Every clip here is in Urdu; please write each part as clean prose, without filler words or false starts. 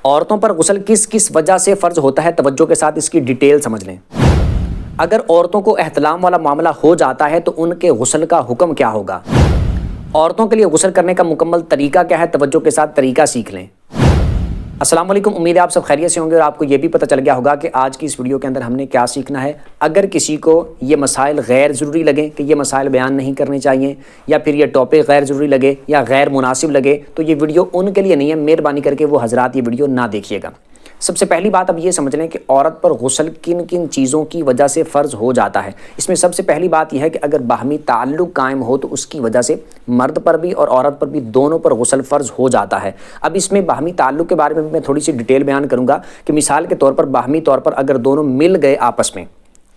عورتوں پر غسل کس کس وجہ سے فرض ہوتا ہے؟ توجہ کے ساتھ اس کی ڈیٹیل سمجھ لیں۔ اگر عورتوں کو احتلام والا معاملہ ہو جاتا ہے تو ان کے غسل کا حکم کیا ہوگا؟ عورتوں کے لیے غسل کرنے کا مکمل طریقہ کیا ہے؟ توجہ کے ساتھ طریقہ سیکھ لیں۔ السلام علیکم، امید ہے آپ سب خیریت سے ہوں گے اور آپ کو یہ بھی پتہ چل گیا ہوگا کہ آج کی اس ویڈیو کے اندر ہم نے کیا سیکھنا ہے۔ اگر کسی کو یہ مسائل غیر ضروری لگیں کہ یہ مسائل بیان نہیں کرنے چاہیے، یا پھر یہ ٹاپک غیر ضروری لگے یا غیر مناسب لگے، تو یہ ویڈیو ان کے لیے نہیں ہے۔ مہربانی کر کے وہ حضرات یہ ویڈیو نہ دیکھیے گا۔ سب سے پہلی بات اب یہ سمجھ لیں کہ عورت پر غسل کن کن چیزوں کی وجہ سے فرض ہو جاتا ہے۔ اس میں سب سے پہلی بات یہ ہے کہ اگر باہمی تعلق قائم ہو تو اس کی وجہ سے مرد پر بھی اور عورت پر بھی دونوں پر غسل فرض ہو جاتا ہے۔ اب اس میں باہمی تعلق کے بارے میں میں تھوڑی سی ڈیٹیل بیان کروں گا کہ مثال کے طور پر باہمی طور پر اگر دونوں مل گئے آپس میں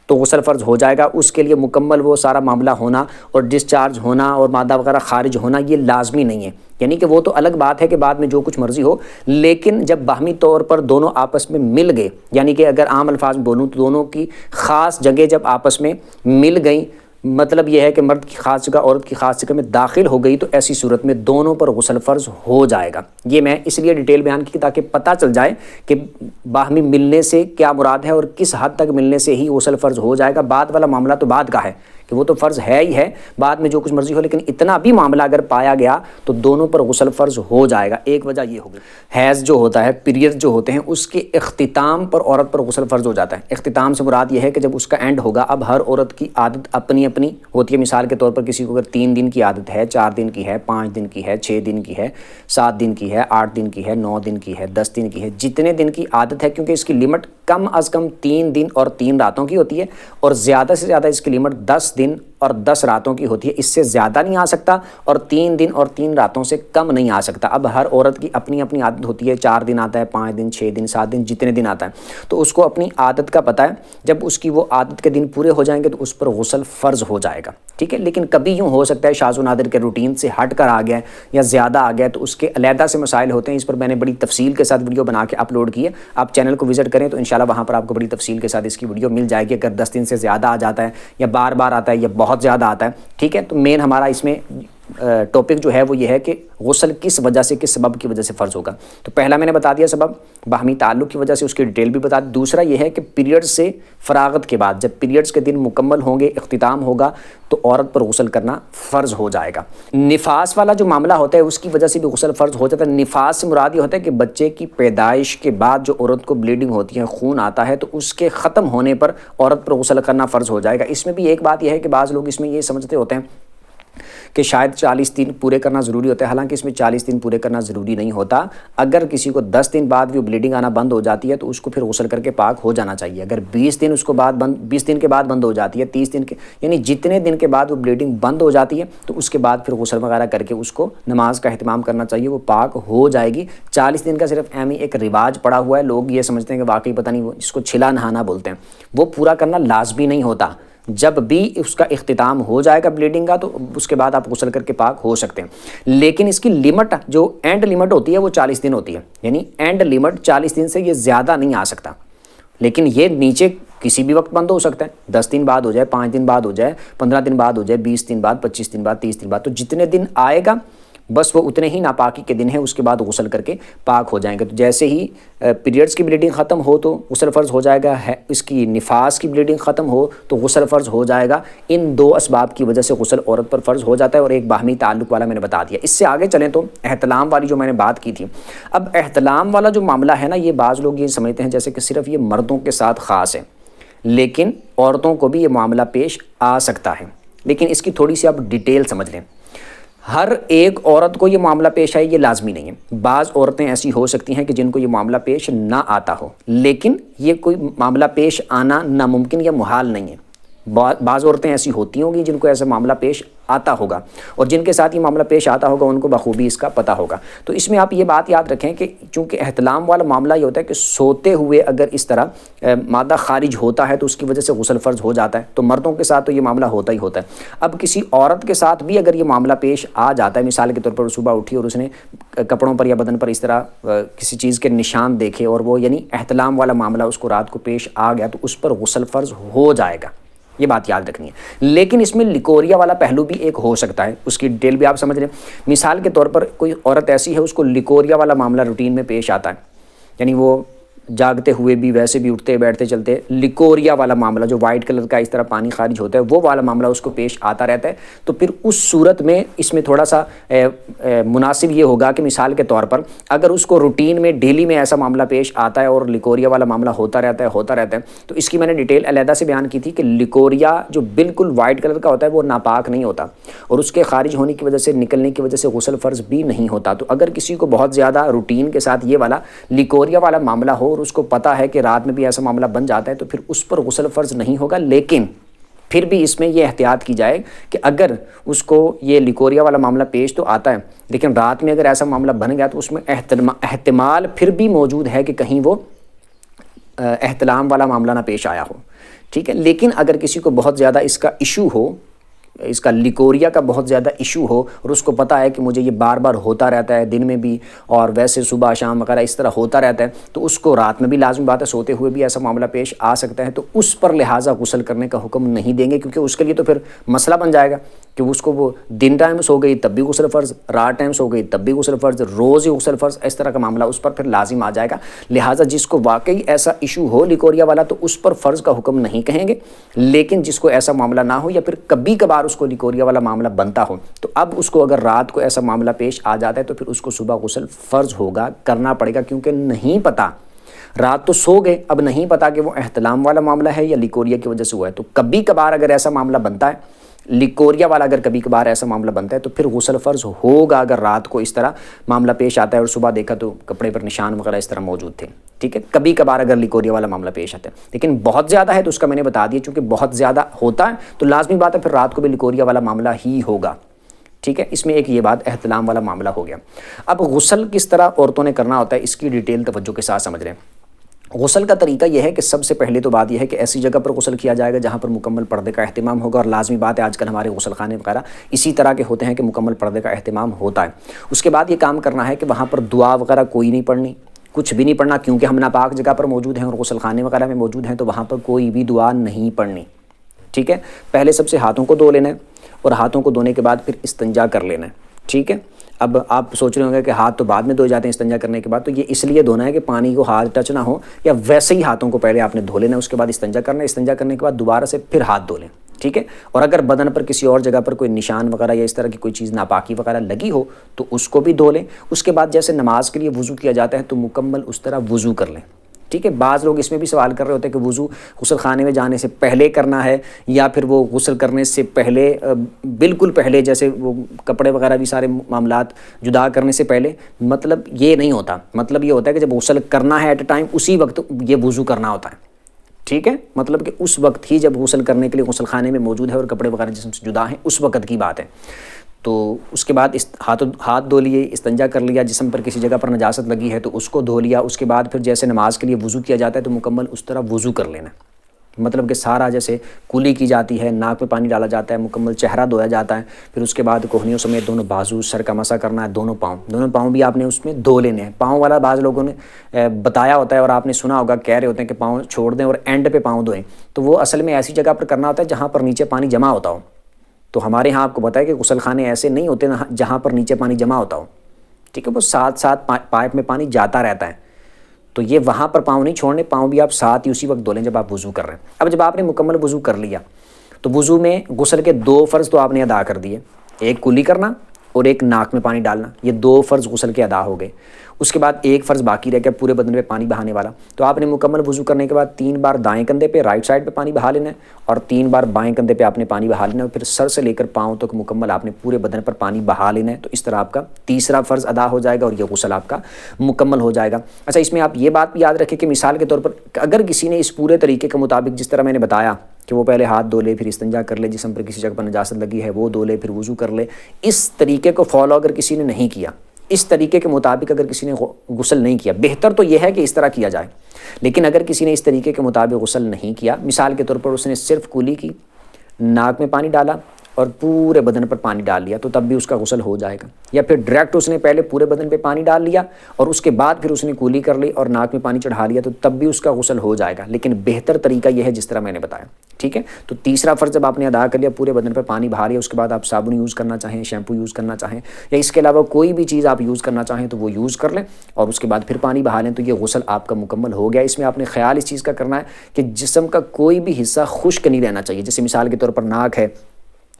تو غسل فرض ہو جائے گا۔ اس کے لیے مکمل وہ سارا معاملہ ہونا اور ڈسچارج ہونا اور مادہ وغیرہ خارج ہونا یہ لازمی نہیں ہے، یعنی کہ وہ تو الگ بات ہے کہ بعد میں جو کچھ مرضی ہو، لیکن جب باہمی طور پر دونوں آپس میں مل گئے، یعنی کہ اگر عام الفاظ میں بولوں تو دونوں کی خاص جگہ جب آپس میں مل گئیں، مطلب یہ ہے کہ مرد کی خاص جگہ عورت کی خاص جگہ میں داخل ہو گئی، تو ایسی صورت میں دونوں پر غسل فرض ہو جائے گا۔ یہ میں اس لیے ڈیٹیل بیان کی تاکہ پتہ چل جائے کہ باہمی ملنے سے کیا مراد ہے اور کس حد تک ملنے سے ہی غسل فرض ہو جائے گا۔ بعد والا معاملہ تو بعد کا ہے کہ وہ تو فرض ہے ہی ہے، بعد میں جو کچھ مرضی ہو، لیکن اتنا بھی معاملہ اگر پایا گیا تو دونوں پر غسل فرض ہو جائے گا۔ ایک وجہ یہ ہوگی، حیض جو ہوتا ہے، پیریڈ جو ہوتے ہیں، اس کے اختتام پر عورت پر غسل فرض ہو جاتا ہے۔ اختتام سے مراد یہ ہے کہ جب اس کا اینڈ ہوگا، اب ہر عورت کی عادت اپنی اپنی ہوتی ہے۔ مثال کے طور پر کسی کو اگر 3 دن کی عادت ہے، 4 دن کی ہے، 5 دن کی ہے، 6 دن کی ہے، 7 دن کی ہے، 8 دن کی ہے، 9 دن کی ہے، 10 دن کی ہے، جتنے دن کی عادت ہے، کیونکہ اس کی لمٹ کم از کم 3 دن اور 3 راتوں کی ہوتی ہے اور زیادہ سے زیادہ اس کی لمٹ 10 دن اور 10 راتوں کی ہوتی ہے۔ اس سے زیادہ نہیں آ سکتا اور 3 دن اور 3 راتوں سے کم نہیں آ سکتا۔ اب ہر عورت کی اپنی اپنی عادت ہوتی ہے، 4 دن آتا ہے، 5 دن، 6 دن، 7 دن، جتنے دن آتا ہے، تو اس کو اپنی عادت کا پتہ ہے۔ جب اس کی وہ عادت کے دن پورے ہو جائیں گے تو اس پر غسل فرض ہو جائے گا، ٹھیک ہے۔ لیکن کبھی یوں ہو سکتا ہے شاذ و نادر کے روٹین سے ہٹ کر آ گیا یا زیادہ آ گیا، تو اس کے علیحدہ سے مسائل ہوتے ہیں۔ اس پر میں نے بڑی تفصیل کے ساتھ ویڈیو بنا کے اپلوڈ کی ہے، آپ چینل کو وزٹ کریں تو انشاءاللہ وہاں پر آپ کو بڑی تفصیل کے ساتھ اس کی ویڈیو مل جائے گی۔ اگر 10 دن سے زیادہ آ جاتا ہے یا بار بار آتا ہے یا بہت زیادہ آتا ہے، ٹھیک ہے، تو مین ہمارا اس میں ٹاپک جو ہے وہ یہ ہے کہ غسل کس وجہ سے، کس سبب کی وجہ سے فرض ہوگا۔ تو پہلا میں نے بتا دیا سبب، باہمی تعلق کی وجہ سے، اس کی ڈیٹیل بھی بتا دی۔ دوسرا یہ ہے کہ پیریڈ سے فراغت کے بعد، جب پیریڈز کے دن مکمل ہوں گے، اختتام ہوگا، تو عورت پر غسل کرنا فرض ہو جائے گا۔ نفاس والا جو معاملہ ہوتا ہے اس کی وجہ سے بھی غسل فرض ہو جاتا ہے۔ نفاس سے مراد یہ ہوتا ہے کہ بچے کی پیدائش کے بعد جو عورت کو بلیڈنگ ہوتی ہے، خون آتا ہے، تو اس کے ختم ہونے پر عورت پر غسل کرنا فرض ہو جائے گا۔ اس میں بھی ایک بات یہ ہے کہ بعض لوگ اس میں یہ سمجھتے ہوتے ہیں کہ شاید 40 دن پورے کرنا ضروری ہوتا ہے، حالانکہ اس میں 40 دن پورے کرنا ضروری نہیں ہوتا۔ اگر کسی کو 10 دن بعد بھی بلیڈنگ آنا بند ہو جاتی ہے تو اس کو پھر غسل کر کے پاک ہو جانا چاہیے۔ اگر 20 دن اس کو بعد 20 دن کے بعد بند ہو جاتی ہے، 30 دن کے، یعنی جتنے دن کے بعد وہ بلیڈنگ بند ہو جاتی ہے، تو اس کے بعد پھر غسل وغیرہ کر کے اس کو نماز کا اہتمام کرنا چاہیے، وہ پاک ہو جائے گی۔ 40 دن کا صرف اہم ایک رواج پڑا ہوا ہے، لوگ یہ سمجھتے ہیں کہ واقعی پتہ نہیں، وہ جس کو چھلا نہانا بولتے ہیں، وہ پورا کرنا لازمی نہیں ہوتا۔ جب بھی اس کا اختتام ہو جائے گا بلیڈنگ کا تو اس کے بعد آپ غسل کر کے پاک ہو سکتے ہیں، لیکن اس کی لمٹ جو اینڈ لمٹ ہوتی ہے وہ 40 دن ہوتی ہے، یعنی اینڈ لمٹ 40 دن سے یہ زیادہ نہیں آ سکتا، لیکن یہ نیچے کسی بھی وقت بند ہو سکتا ہے۔ 10 دن بعد ہو جائے، 5 دن بعد ہو جائے، 15 دن بعد ہو جائے، 20 دن بعد، 25 دن بعد، 30 دن بعد، تو جتنے دن آئے گا بس وہ اتنے ہی ناپاکی کے دن ہیں، اس کے بعد غسل کر کے پاک ہو جائیں گے۔ تو جیسے ہی پیریڈز کی بلیڈنگ ختم ہو تو غسل فرض ہو جائے گا، اس کی نفاس کی بلیڈنگ ختم ہو تو غسل فرض ہو جائے گا۔ ان 2 اسباب کی وجہ سے غسل عورت پر فرض ہو جاتا ہے، اور ایک باہمی تعلق والا میں نے بتا دیا۔ اس سے آگے چلیں تو احتلام والی جو میں نے بات کی تھی، اب احتلام والا جو معاملہ ہے نا، یہ بعض لوگ یہ سمجھتے ہیں جیسے کہ صرف یہ مردوں کے ساتھ خاص ہے، لیکن عورتوں کو بھی یہ معاملہ پیش آ سکتا ہے، لیکن اس کی تھوڑی سی آپ ڈیٹیل سمجھ لیں۔ ہر ایک عورت کو یہ معاملہ پیش آئے یہ لازمی نہیں ہے۔ بعض عورتیں ایسی ہو سکتی ہیں کہ جن کو یہ معاملہ پیش نہ آتا ہو، لیکن یہ کوئی معاملہ پیش آنا ناممکن یا محال نہیں ہے۔ بعض عورتیں ایسی ہوتی ہوں گی جن کو ایسا معاملہ پیش آتا ہوگا، اور جن کے ساتھ یہ معاملہ پیش آتا ہوگا ان کو بخوبی اس کا پتہ ہوگا۔ تو اس میں آپ یہ بات یاد رکھیں کہ چونکہ احتلام والا معاملہ یہ ہوتا ہے کہ سوتے ہوئے اگر اس طرح مادہ خارج ہوتا ہے تو اس کی وجہ سے غسل فرض ہو جاتا ہے، تو مردوں کے ساتھ تو یہ معاملہ ہوتا ہی ہوتا ہے۔ اب کسی عورت کے ساتھ بھی اگر یہ معاملہ پیش آ جاتا ہے، مثال کے طور پر صبح اٹھی اور اس نے کپڑوں پر یا بدن پر اس طرح کسی چیز کے نشان دیکھے، اور وہ یعنی احتلام والا معاملہ اس کو رات کو پیش آ گیا، تو اس پر غسل فرض ہو جائے گا، یہ بات یاد رکھنی ہے۔ لیکن اس میں لکوریا والا پہلو بھی ایک ہو سکتا ہے، اس کی ڈیٹیل بھی آپ سمجھ لیں۔ مثال کے طور پر کوئی عورت ایسی ہے، اس کو لکوریا والا معاملہ روٹین میں پیش آتا ہے، یعنی وہ جاگتے ہوئے بھی ویسے بھی اٹھتے بیٹھتے چلتے، لیکوریا والا معاملہ جو وائٹ کلر کا اس طرح پانی خارج ہوتا ہے وہ والا معاملہ اس کو پیش آتا رہتا ہے، تو پھر اس صورت میں اس میں تھوڑا سا مناسب یہ ہوگا کہ مثال کے طور پر اگر اس کو روٹین میں ڈیلی میں ایسا معاملہ پیش آتا ہے اور لیکوریا والا معاملہ ہوتا رہتا ہے، تو اس کی میں نے ڈیٹیل علیحدہ سے بیان کی تھی کہ لیکوریا جو بالکل وائٹ کلر کا ہوتا ہے وہ ناپاک نہیں ہوتا، اور اس کے خارج ہونے کی وجہ سے، نکلنے کی وجہ سے غسل فرض بھی نہیں ہوتا۔ تو اگر کسی کو بہت زیادہ روٹین کے ساتھ یہ والا لیکوریا والا معاملہ ہو اور اس کو پتہ ہے کہ رات میں بھی ایسا معاملہ بن جاتا ہے، تو پھر اس پر غسل فرض نہیں ہوگا، لیکن پھر بھی اس میں یہ احتیاط کی جائے کہ اگر اس کو یہ لیکوریا والا معاملہ پیش تو آتا ہے لیکن رات میں اگر ایسا معاملہ بن گیا تو اس میں احتمال پھر بھی موجود ہے کہ کہیں وہ احتلام والا معاملہ نہ پیش آیا ہو، ٹھیک ہے۔ لیکن اگر کسی کو بہت زیادہ اس کا ایشو ہو، اس کا لیکوریا کا بہت زیادہ ایشو ہو اور اس کو پتہ ہے کہ مجھے یہ بار بار ہوتا رہتا ہے دن میں بھی اور ویسے صبح شام وغیرہ اس طرح ہوتا رہتا ہے، تو اس کو رات میں بھی لازم بات ہے سوتے ہوئے بھی ایسا معاملہ پیش آ سکتا ہے، تو اس پر لہٰذا غسل کرنے کا حکم نہیں دیں گے، کیونکہ اس کے لیے تو پھر مسئلہ بن جائے گا کہ اس کو وہ دن ٹائم سو گئی تب بھی غسل فرض، رات ٹائم سو گئی تب بھی غسل فرض، روز ہی غسل فرض، اس طرح کا معاملہ اس پر پھر لازم آ جائے گا۔ لہٰذا جس کو واقعی ایسا ایشو ہو لیکوریا والا تو اس پر فرض کا حکم نہیں کہیں گے، لیکن جس کو ایسا معاملہ نہ ہو یا پھر کبھی کبھار اس کو لیکوریا والا معاملہ بنتا ہو، تو اب اس کو اگر رات کو ایسا معاملہ پیش آ جاتا ہے تو پھر اس کو صبح غسل فرض ہوگا، کرنا پڑے گا، کیونکہ نہیں پتہ، رات تو سو گئے، اب نہیں پتہ کہ وہ احتلام والا معاملہ ہے یا لیکوریا کی وجہ سے ہوا ہے۔ تو کبھی کبھار اگر ایسا معاملہ بنتا ہے، لیکوریا والا اگر کبھی کبھار ایسا معاملہ بنتا ہے تو پھر غسل فرض ہوگا اگر رات کو اس طرح معاملہ پیش آتا ہے اور صبح دیکھا تو کپڑے پر نشان وغیرہ اس طرح موجود تھے، ٹھیک ہے۔ کبھی کبھار اگر لیکوریا والا معاملہ پیش آتا ہے، لیکن بہت زیادہ ہے تو اس کا میں نے بتا دیا، چونکہ بہت زیادہ ہوتا ہے تو لازمی بات ہے پھر رات کو بھی لیکوریا والا معاملہ ہی ہوگا، ٹھیک ہے۔ اس میں ایک یہ بات احتلام والا معاملہ ہو گیا۔ اب غسل کس طرح عورتوں نے کرنا ہوتا ہے اس کی ڈیٹیل توجہ کے ساتھ سمجھ رہے ہیں۔ غسل کا طریقہ یہ ہے کہ سب سے پہلے تو بات یہ ہے کہ ایسی جگہ پر غسل کیا جائے گا جہاں پر مکمل پردے کا اہتمام ہوگا، اور لازمی بات ہے آج کل ہمارے غسل خانے وغیرہ اسی طرح کے ہوتے ہیں کہ مکمل پردے کا اہتمام ہوتا ہے۔ اس کے بعد یہ کام کرنا ہے کہ وہاں پر دعا وغیرہ کوئی نہیں پڑھنی، کچھ بھی نہیں پڑھنا، کیونکہ ہم ناپاک جگہ پر موجود ہیں اور غسل خانے وغیرہ میں موجود ہیں، تو وہاں پر کوئی بھی دعا نہیں پڑھنی، ٹھیک ہے۔ پہلے سب سے ہاتھوں کو دھو لینا ہے اور ہاتھوں کو دھونے کے بعد پھر استنجا کر لینا ہے، ٹھیک ہے۔ اب آپ سوچ رہے ہوں گے کہ ہاتھ تو بعد میں دھوئے جاتے ہیں استنجا کرنے کے بعد، تو یہ اس لیے دھونا ہے کہ پانی کو ہاتھ ٹچ نہ ہو، یا ویسے ہی ہاتھوں کو پہلے آپ نے دھو لینا ہے، اس کے بعد استنجا کرنا ہے، استنجا کرنے کے بعد دوبارہ سے پھر ہاتھ دھو لیں، ٹھیک ہے۔ اور اگر بدن پر کسی اور جگہ پر کوئی نشان وغیرہ یا اس طرح کی کوئی چیز ناپاکی وغیرہ لگی ہو تو اس کو بھی دھو لیں۔ اس کے بعد جیسے نماز کے لیے وضو کیا جاتا ہے تو مکمل اس طرح وضو کر لیں، ٹھیک ہے۔ بعض لوگ اس میں بھی سوال کر رہے ہوتے ہیں کہ وضو غسل خانے میں جانے سے پہلے کرنا ہے یا پھر وہ غسل کرنے سے پہلے، بالکل پہلے، جیسے وہ کپڑے وغیرہ بھی سارے معاملات جدا کرنے سے پہلے۔ مطلب یہ نہیں ہوتا، مطلب یہ ہوتا ہے کہ جب غسل کرنا ہے ایٹ اے ٹائم اسی وقت یہ وضو کرنا ہوتا ہے، ٹھیک ہے۔ مطلب کہ اس وقت ہی جب غسل کرنے کے لیے غسل خانے میں موجود ہے اور کپڑے وغیرہ جسم سے جدا ہیں اس وقت کی بات ہے۔ تو اس کے بعد ہاتھ دھو لیے، استنجا کر لیا، جسم پر کسی جگہ پر نجاست لگی ہے تو اس کو دھو لیا۔ اس کے بعد پھر جیسے نماز کے لیے وضو کیا جاتا ہے تو مکمل اس طرح وضو کر لینا، مطلب کہ سارا جیسے کولی کی جاتی ہے، ناک میں پانی ڈالا جاتا ہے، مکمل چہرہ دھویا جاتا ہے، پھر اس کے بعد کوہنیوں سمیت دونوں بازو، سر کا مسح کرنا ہے، دونوں پاؤں بھی آپ نے اس میں دھو لینے ہیں۔ پاؤں والا بعض لوگوں نے بتایا ہوتا ہے اور آپ نے سنا ہوگا، کہہ رہے ہوتے ہیں کہ پاؤں چھوڑ دیں اور اینڈ پہ پاؤں دھوئیں، تو وہ اصل میں ایسی جگہ پر کرنا ہوتا ہے جہاں پر نیچے پانی جمع ہوتا ہو۔ تو ہمارے ہاں آپ کو پتہ ہے کہ غسل خانے ایسے نہیں ہوتے جہاں پر نیچے پانی جمع ہوتا ہو، ٹھیک ہے، وہ ساتھ پائپ میں پانی جاتا رہتا ہے، تو یہ وہاں پر پاؤں نہیں چھوڑنے، پاؤں بھی آپ ساتھ ہی اسی وقت دھو لیں جب آپ وضو کر رہے ہیں۔ اب جب آپ نے مکمل وضو کر لیا تو وضو میں غسل کے 2 فرض تو آپ نے ادا کر دیے، ایک کلی کرنا اور ایک ناک میں پانی ڈالنا، یہ 2 فرض غسل کے ادا ہو گئے۔ اس کے بعد ایک فرض باقی رہ گیا پورے بدن پہ پانی بہانے والا، تو آپ نے مکمل وضو کرنے کے بعد 3 بار دائیں کندھے پہ رائٹ سائڈ پہ پانی بہا لینا ہے اور 3 بار بائیں کندھے پہ آپ نے پانی بہا لینا ہے، پھر سر سے لے کر پاؤں تک مکمل آپ نے پورے بدن پر پانی بہا لینا ہے۔ تو اس طرح آپ کا تیسرا فرض ادا ہو جائے گا اور یہ غسل آپ کا مکمل ہو جائے گا۔ اچھا، اس میں آپ یہ بات بھی یاد رکھیں کہ مثال کے طور پر اگر کسی نے اس پورے طریقے کے مطابق جس طرح میں نے بتایا کہ وہ پہلے ہاتھ دھو لے، پھر استنجا کر لے، جسم پر کسی جگہ پر نجاست لگی ہے وہ دھو لے، پھر وضو کر لے، اس طریقے کو فالو اگر کسی نے نہیں کیا، اس طریقے کے مطابق اگر کسی نے غسل نہیں کیا، بہتر تو یہ ہے کہ اس طرح کیا جائے، لیکن اگر کسی نے اس طریقے کے مطابق غسل نہیں کیا، مثال کے طور پر اس نے صرف کولی کی، ناک میں پانی ڈالا اور پورے بدن پر پانی ڈال لیا تو تب بھی اس کا غسل ہو جائے گا، یا پھر ڈائریکٹ اس نے پہلے پورے بدن پہ پانی ڈال لیا اور اس کے بعد پھر اس نے کولی کر لی اور ناک میں پانی چڑھا لیا تو تب بھی اس کا غسل ہو جائے گا، لیکن بہتر طریقہ یہ ہے جس طرح میں نے بتایا۔ ٹھیک ہے. تو تیسرا فرض جب آپ نے ادا کر لیا، پورے بدن پر پانی بہا لیا، اس کے بعد آپ صابن یوز کرنا چاہیں، شیمپو یوز کرنا چاہیں، یا اس کے علاوہ کوئی بھی چیز آپ یوز کرنا چاہیں تو وہ یوز کر لیں، اور اس کے بعد پھر پانی بہا لیں، تو یہ غسل آپ کا مکمل ہو گیا. اس میں آپ نے خیال اس چیز کا کرنا ہے کہ جسم کا کوئی بھی حصہ خشک نہیں رہنا چاہیے. جیسے مثال کے طور پر ناک ہے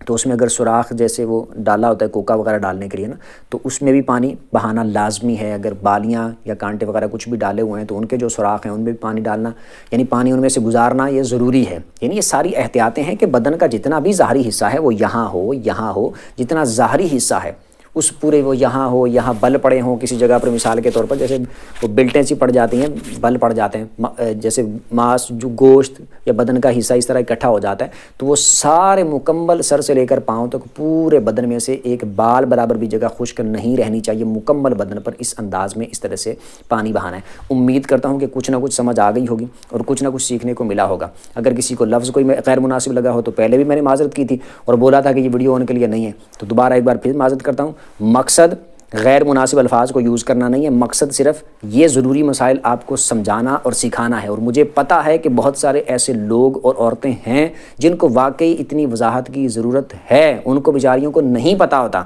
تو اس میں اگر سوراخ جیسے وہ ڈالا ہوتا ہے کوکا وغیرہ ڈالنے کے لیے نا، تو اس میں بھی پانی بہانا لازمی ہے. اگر بالیاں یا کانٹے وغیرہ کچھ بھی ڈالے ہوئے ہیں تو ان کے جو سوراخ ہیں ان میں بھی پانی ڈالنا، یعنی پانی ان میں سے گزارنا یہ ضروری ہے. یعنی یہ ساری احتیاطیں ہیں کہ بدن کا جتنا بھی ظاہری حصہ ہے وہ یہاں ہو، جتنا ظاہری حصہ ہے اس پورے وہ یہاں ہو، یہاں بل پڑے ہوں کسی جگہ پر، مثال کے طور پر جیسے وہ بلٹیں سی پڑ جاتی ہیں، بل پڑ جاتے ہیں، جیسے ماس جو گوشت یا بدن کا حصہ اس طرح اکٹھا ہو جاتا ہے، تو وہ سارے مکمل سر سے لے کر پاؤں تک پورے بدن میں سے ایک بال برابر بھی جگہ خشک نہیں رہنی چاہیے. مکمل بدن پر اس انداز میں اس طرح سے پانی بہانا ہے. امید کرتا ہوں کہ کچھ نہ کچھ سمجھ آ گئی ہوگی اور کچھ نہ کچھ سیکھنے کو ملا ہوگا. اگر کسی کو لفظ کوئی غیر مناسب لگا ہو تو پہلے بھی میں نے معذرت کی تھی اور بولا تھا کہ یہ ویڈیو ان کے لیے نہیں ہے، تو دوبارہ ایک بار پھر معذرت کرتا ہوں. مقصد غیر مناسب الفاظ کو یوز کرنا نہیں ہے، مقصد صرف یہ ضروری مسائل آپ کو سمجھانا اور سکھانا ہے. اور مجھے پتہ ہے کہ بہت سارے ایسے لوگ اور عورتیں ہیں جن کو واقعی اتنی وضاحت کی ضرورت ہے، ان کو بیچاریوں کو نہیں پتہ ہوتا.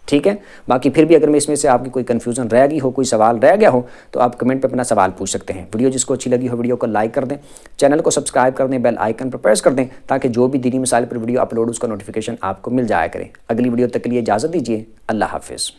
ٹھیک ہے. باقی پھر بھی اگر میں اس میں سے آپ کی کوئی کنفیوژن رہ گئی ہو، کوئی سوال رہ گیا ہو تو آپ کمنٹ پہ اپنا سوال پوچھ سکتے ہیں. ویڈیو جس کو اچھی لگی ہو ویڈیو کو لائک کر دیں، چینل کو سبسکرائب کر دیں، بیل آئیکن پر پریس کر دیں تاکہ جو بھی دینی مسائل پر ویڈیو اپلوڈ اس کا نوٹیفیکیشن آپ کو مل جایا کرے. اگلی ویڈیو تک کے لیے اجازت دیجیے. اللہ حافظ.